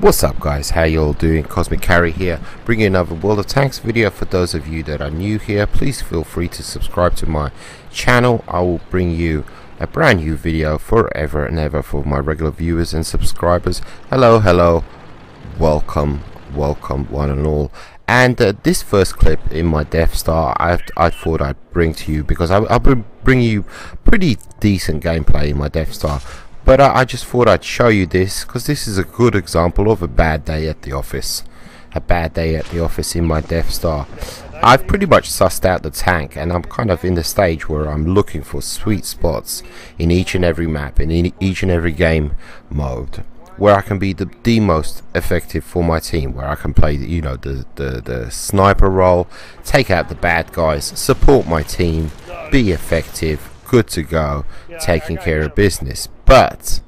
What's up guys, how you all doing? Cosmic Carry here, bringing another World of Tanks video. For those of you that are new here, please feel free to subscribe to my channel. I will bring you a brand new video forever and ever for my regular viewers and subscribers. Hello, welcome one and all. And this first clip in my Death Star I thought I'd bring to you because I'll bring you pretty decent gameplay in my Death Star. But I just thought I'd show you this because this is a good example of a bad day at the office. A bad day at the office in my Death Star. I've pretty much sussed out the tank, and I'm kind of in the stage where I'm looking for sweet spots in each and every map, in each and every game mode, where I can be the most effective for my team, where I can play, you know, the sniper role, take out the bad guys, support my team, be effective, good to go, taking care of business. But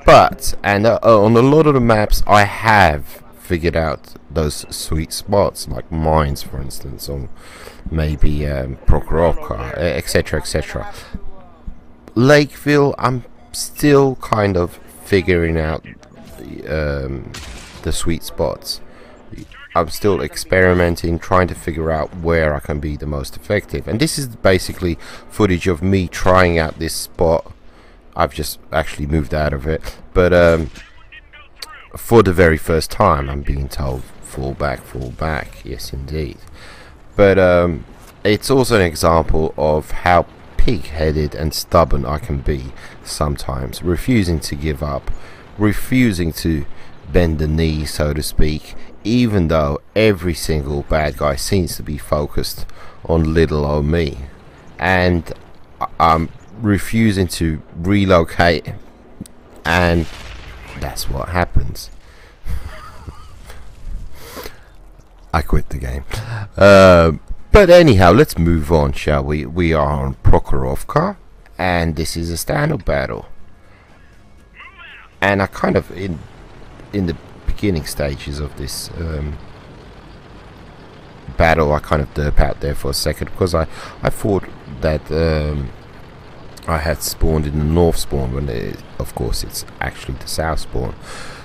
on a lot of the maps I have figured out those sweet spots, like mines for instance, or maybe Prokhorovka, etc. Lakeville, I'm still kind of figuring out the sweet spots. I'm still experimenting, trying to figure out where I can be the most effective, and this is basically footage of me trying out this spot. I've just actually moved out of it, but for the very first time I'm being told fall back, yes indeed. But it's also an example of how pig-headed and stubborn I can be sometimes, refusing to give up, refusing to bend the knee, so to speak, even though every single bad guy seems to be focused on little old me, and I'm refusing to relocate, and that's what happens. I quit the game. But anyhow, let's move on, shall we? We are on Prokhorovka, and this is a standard battle, and I kind of in the beginning stages of this battle I kind of derp out there for a second because I thought that I had spawned in the north spawn when of course it's actually the south spawn.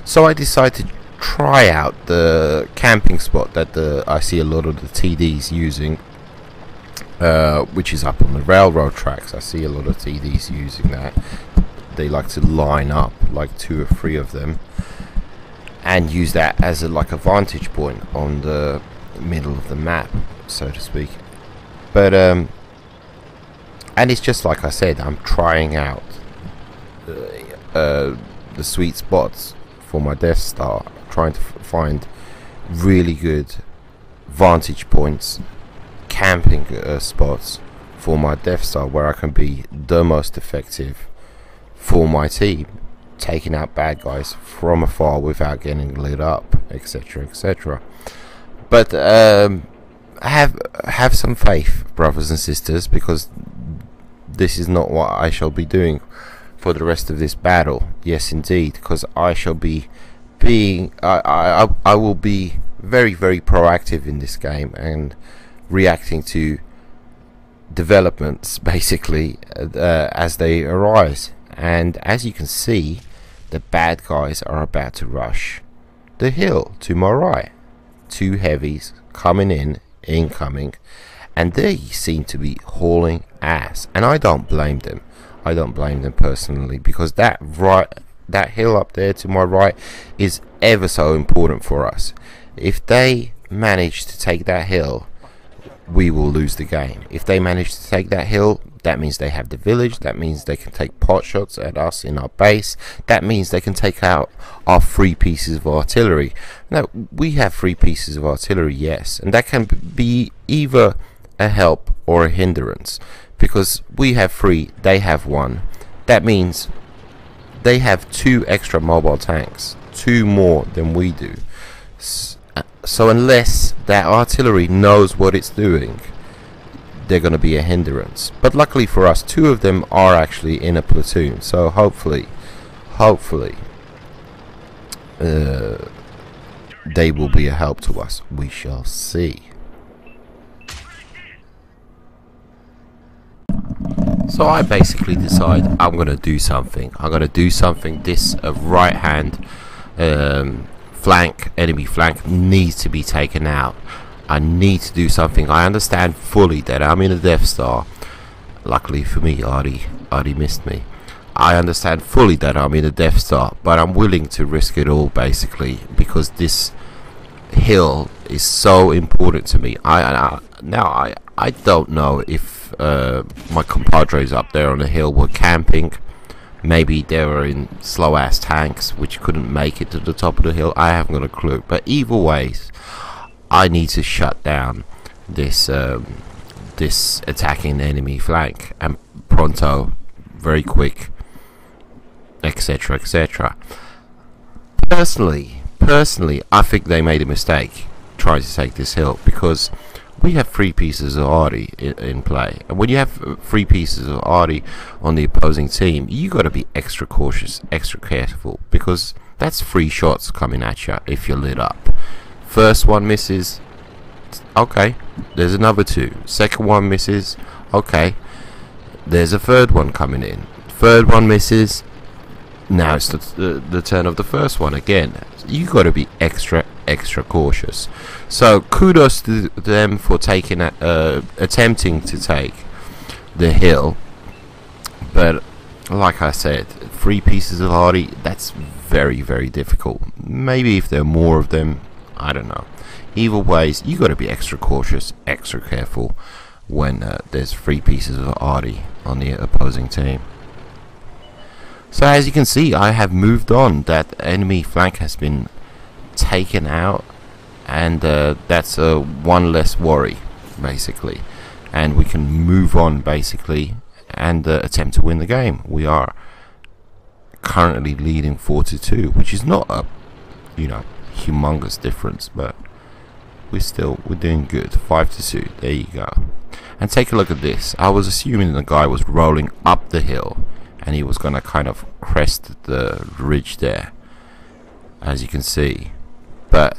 So I decided to try out the camping spot that I see a lot of the TDs using, which is up on the railroad tracks. I see a lot of TDs using that. They like to line up like 2 or 3 of them and use that as like a vantage point on the middle of the map, so to speak. But and it's just like I said, I'm trying out the sweet spots for my Death Star, trying to find really good vantage points, camping spots for my Death Star where I can be the most effective for my team, taking out bad guys from afar without getting lit up, etc. But have some faith, brothers and sisters, because this is not what I shall be doing for the rest of this battle. Yes indeed, because I shall be I will be very proactive in this game and reacting to developments basically as they arise. And as you can see, the bad guys are about to rush the hill to my right. 2 heavies coming incoming, and they seem to be hauling ass, and I don't blame them. I don't blame them personally, because that hill up there to my right is ever so important for us. If they manage to take that hill, we will lose the game. If they manage to take that hill, that means they have the village, that means they can take pot shots at us in our base, that means they can take out our 3 pieces of artillery. Now, we have 3 pieces of artillery, yes, and that can be either a help or a hindrance, because we have 3, they have 1. That means they have 2 extra mobile tanks, 2 more than we do. So unless that artillery knows what it's doing, they're going to be a hindrance. But luckily for us, 2 of them are actually in a platoon, so hopefully they will be a help to us. We shall see. So I basically decide I'm going to do something. I'm going to do something. This right hand enemy flank needs to be taken out. I need to do something. I understand fully that I'm in a Death Star. Luckily for me, Artie missed me. I understand fully that I'm in a Death Star, but I'm willing to risk it all, basically, because this hill is so important to me. I don't know if my compadres up there on the hill were camping. Maybe they were in slow ass tanks which couldn't make it to the top of the hill. I haven't got a clue, but either ways I need to shut down this this attacking enemy flank, and pronto, very quick, etc, etc. Personally, I think they made a mistake trying to take this hill, because we have 3 pieces of arty in play, and when you have 3 pieces of arty on the opposing team, you got to be extra cautious, extra careful, because that's 3 shots coming at you if you're lit up. First one misses, okay, there's another 2. Second one misses, okay, there's a third one coming in. Third one misses, now it's the turn of the first one again. You got to be extra cautious. So kudos to them for taking attempting to take the hill, but like I said, 3 pieces of arty, that's very, very difficult. Maybe if there are more of them, I don't know. Either ways, you got to be extra cautious, extra careful when there's 3 pieces of arty on the opposing team. So as you can see, I have moved on. That enemy flank has been taken out, and that's one less worry, basically, and we can move on, basically, and attempt to win the game. We are currently leading 4-2, which is not a, you know, humongous difference, but we're doing good. 5-2, there you go. And take a look at this. I was assuming the guy was rolling up the hill and he was gonna kind of crest the ridge there, as you can see, but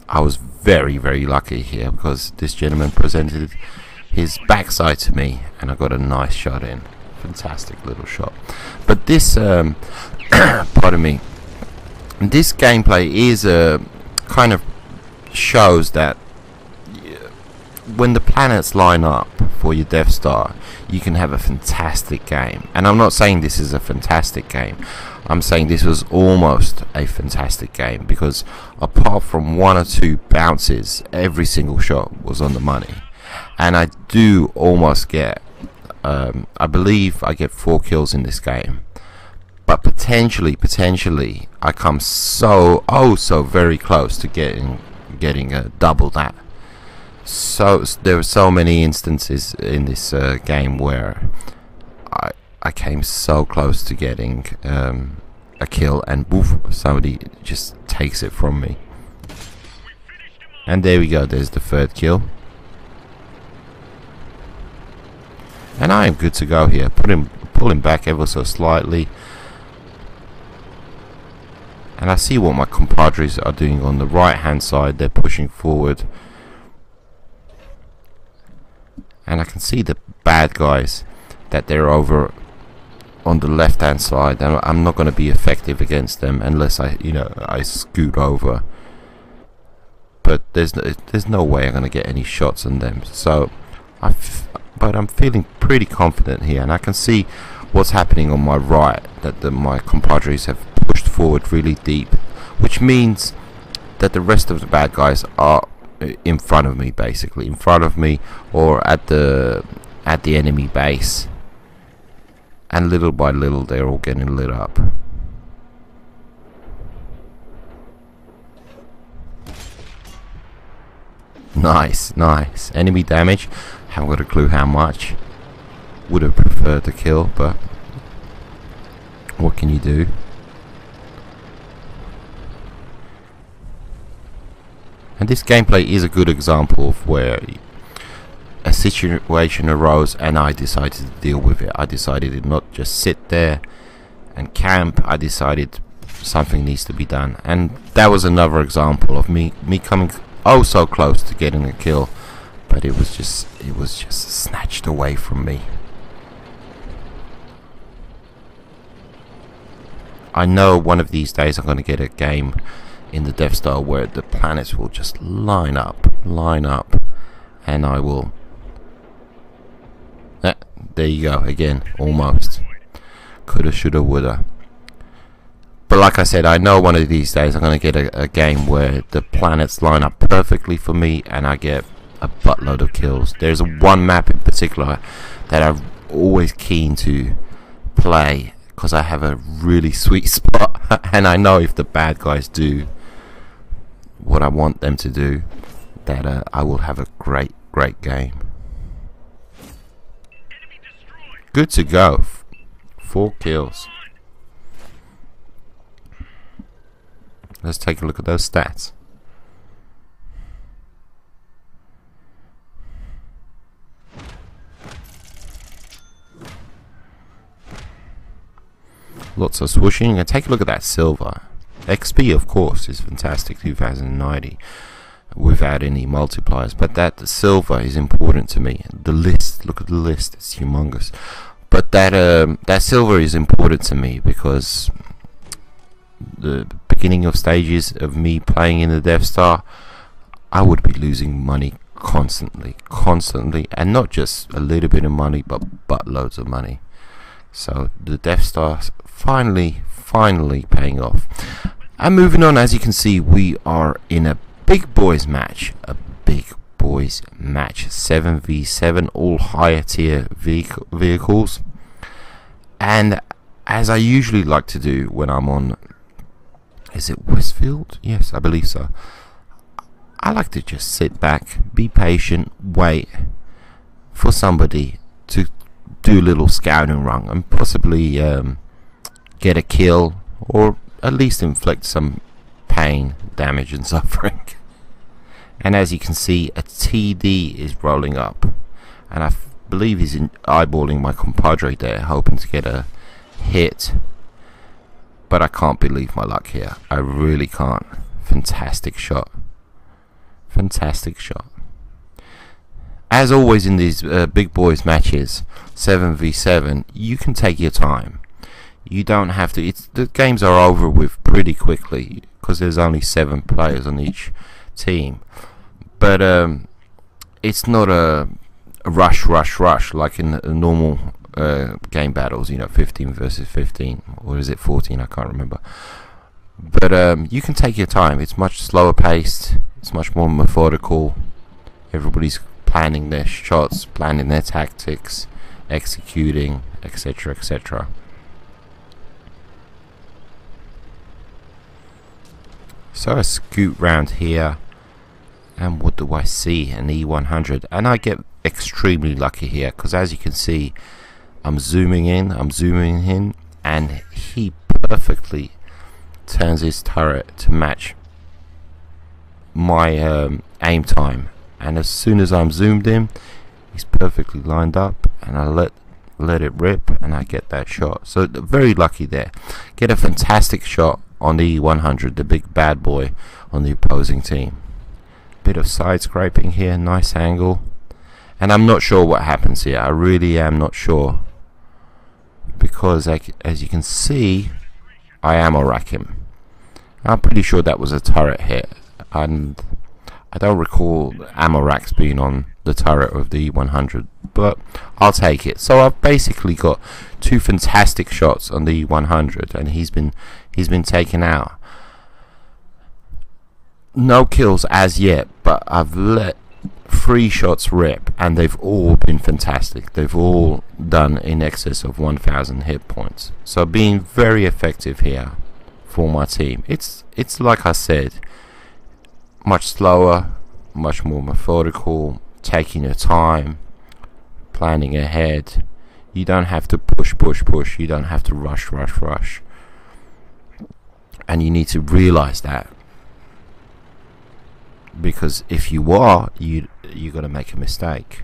I was very, very lucky here, because this gentleman presented his backside to me and I got a nice shot in. Fantastic little shot. But this pardon me, this gameplay is kind of shows that when the planets line up for your Death Star, you can have a fantastic game. And I'm not saying this is a fantastic game, I'm saying this was almost a fantastic game, because apart from 1 or 2 bounces, every single shot was on the money. And I do almost get I believe I get 4 kills in this game, but potentially I come so very close to getting double that. So there were so many instances in this game where I came so close to getting a kill, and woof, somebody just takes it from me. And there we go, there's the 3rd kill. And I am good to go here. Pull him back ever so slightly. And I see what my compadres are doing on the right hand side. They're pushing forward. And I can see the bad guys, that they're over on the left hand side, and I'm not going to be effective against them unless I scoot over. But there's no way I'm going to get any shots on them. So but I'm feeling pretty confident here, and I can see what's happening on my right, that my compadres have pushed forward really deep, which means that the rest of the bad guys are in front of me, basically in front of me, or at the enemy base, and little by little they're all getting lit up. Nice enemy damage. Haven't got a clue how much. Would have preferred to kill, but what can you do? And this gameplay is a good example of where a situation arose and I decided to deal with it. I decided to not just sit there and camp. I decided something needs to be done, and that was another example of me coming so close to getting a kill, but it was just snatched away from me. I know one of these days I'm going to get a game in the Death Star where the planets will just line up, and I will... there you go, again, almost. Coulda, shoulda, woulda. But like I said, I know one of these days I'm going to get a game where the planets line up perfectly for me and I get a buttload of kills. There's one map in particular that I'm always keen to play because I have a really sweet spot, and I know if the bad guys do what I want them to do, that I will have a great game. Good to go. 4 kills. Let's take a look at those stats. Lots of swooshing, and take a look at that silver. XP, of course, is fantastic, 2090, without any multipliers, but that silver is important to me. The list, look at the list, it's humongous. But that silver is important to me because the beginning of stages of me playing in the Death Star, I would be losing money constantly, and not just a little bit of money, but buttloads of money. So the Death Star's finally paying off. And moving on, as you can see, we are in a big boys match, 7v7, all higher tier vehicles. And as I usually like to do when I'm on, is it Westfield? Yes, I believe so. I like to just sit back, be patient, wait for somebody to do a little scouting run and possibly get a kill, or at least inflict some pain, damage and suffering. And as you can see, a TD is rolling up, and I believe he's eyeballing my compadre there, hoping to get a hit. But I can't believe my luck here. I really can't. Fantastic shot. As always in these big boys matches, 7v7, you can take your time. You don't have to. The games are over with pretty quickly because there's only 7 players on each team. But it's not a rush like in the normal game battles. 15 versus 15, or is it 14? I can't remember. But you can take your time. It's much slower paced. It's much more methodical. Everybody's planning their shots, planning their tactics, executing, etc., etc. So I scoot round here, and what do I see? An E100, and I get extremely lucky here because, as you can see, I'm zooming in, and he perfectly turns his turret to match my aim time. And as soon as I'm zoomed in, he's perfectly lined up, and I let it rip, and I get that shot. So very lucky there. Get a fantastic shot on the E100, the big bad boy on the opposing team. Bit of side scraping here, nice angle, and I'm not sure what happens here. I really am not sure, because as you can see, I ammo rack him. I'm pretty sure that was a turret hit, and I don't recall ammo racks being on the turret of the E100, but I'll take it. So I've basically got 2 fantastic shots on the E100, and he's been taken out. No kills as yet, but I've let 3 shots rip, and they've all been fantastic. They've all done in excess of 1,000 hit points. So being very effective here for my team. It's like I said, much slower, much more methodical, taking your time, planning ahead. You don't have to push. You don't have to rush. And you need to realize that, because if you are, you're going to make a mistake.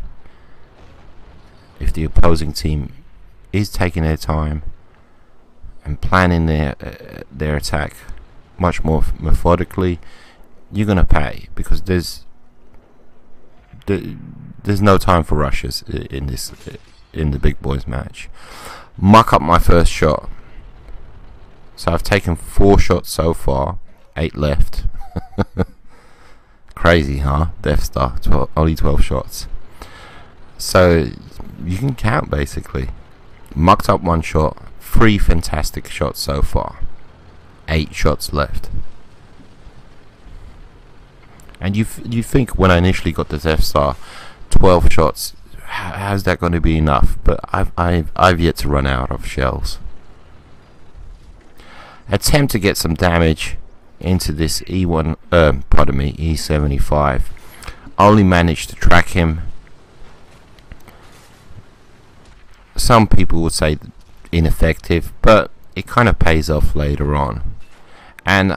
If the opposing team is taking their time and planning their attack much more methodically, you're going to pay, because there's no time for rushes in the big boys match. Muck up my first shot, So I've taken 4 shots so far, 8 left. Crazy, huh? Death Star, only 12 shots. So you can count basically. Mucked up 1 shot, 3 fantastic shots so far, 8 shots left. And you think when I initially got the Death Star, 12 shots, how's that going to be enough? But I've yet to run out of shells. Attempt to get some damage into this E75. Only managed to track him. Some people would say ineffective, but it kind of pays off later on. And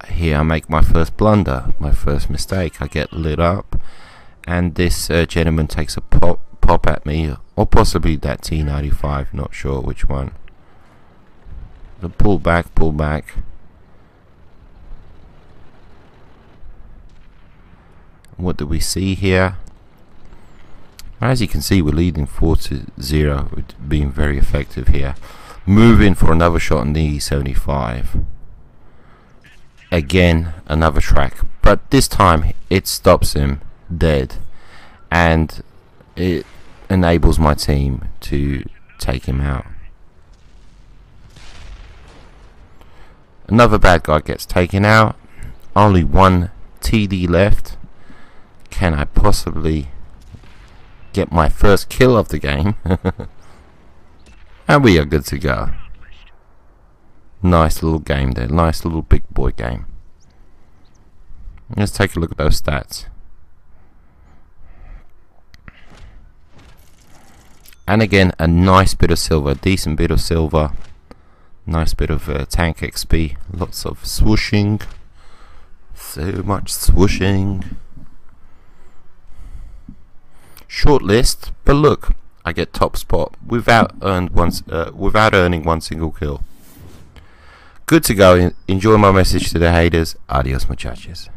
here I make my first blunder, my first mistake. I get lit up, and this gentleman takes a pop at me, or possibly that T95, not sure which one. The pull back. What do we see here? As you can see, we're leading 4-0, with being very effective here. Moving for another shot on the E75. Again, another track, but this time it stops him dead, and it enables my team to take him out. Another bad guy gets taken out. Only 1 TD left. Can I possibly get my first kill of the game? And we are good to go. Nice little game there. Nice little big boy game. Let's take a look at those stats. And again, a nice bit of silver. Decent bit of silver. Nice bit of tank XP. Lots of swooshing. So much swooshing. Short list, but look, I get top spot without earning 1 single kill. Good to go. Enjoy my message to the haters. Adios, muchachos.